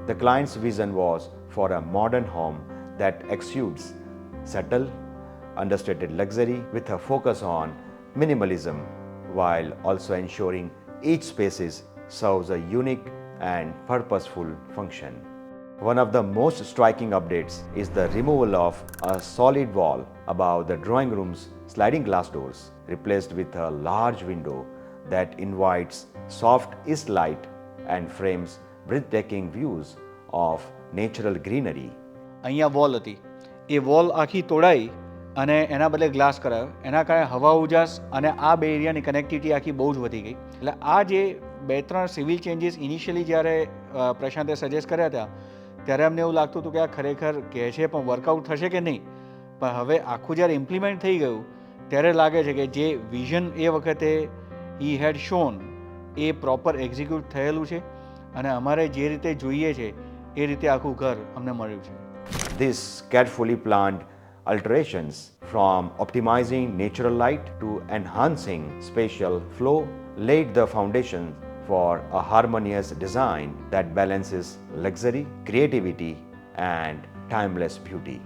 The client's vision was for a modern home that exudes subtle, understated luxury with a focus on minimalism while also ensuring each space serves a unique and purposeful function. One of the most striking updates is the removal of a solid wall above the drawing room's sliding glass doors, replaced with a large window that invites soft east light and frames breathtaking views of natural greenery. અહીંયા wall હતી, એ wall આખી તોડાઈ અને એના બદલે glass કરાયો. એના કારણે હવા ઉજાસ અને આ બે એરિયાની કનેક્ટિવિટી આખી બહુ જ વધી ગઈ. એટલે આ જે બે ત્રણ સિવિલ ચેન્જીસ ઇનિશિયલી જ્યારે પ્રશાંતે સજેસ્ટ કર્યા હતા ત્યારે અમને એવું લાગતું હતું કે આ ખરેખર કહે છે પણ વર્કઆઉટ થશે કે નહીં. પણ હવે આખું જ્યારે ઇમ્પ્લિમેન્ટ થઈ ગયું ત્યારે લાગે છે કે જે વિઝન એ વખતે હી હેડ શોન એ પ્રોપર એક્ઝિક્યુટ થયેલું છે અને અમારે જે રીતે જોઈએ છે એ રીતે આખું ઘર અમને મળ્યું છે. These carefully planned alterations, from optimizing natural light to enhancing spatial flow, laid the foundation for a harmonious design that balances luxury, creativity, and timeless beauty.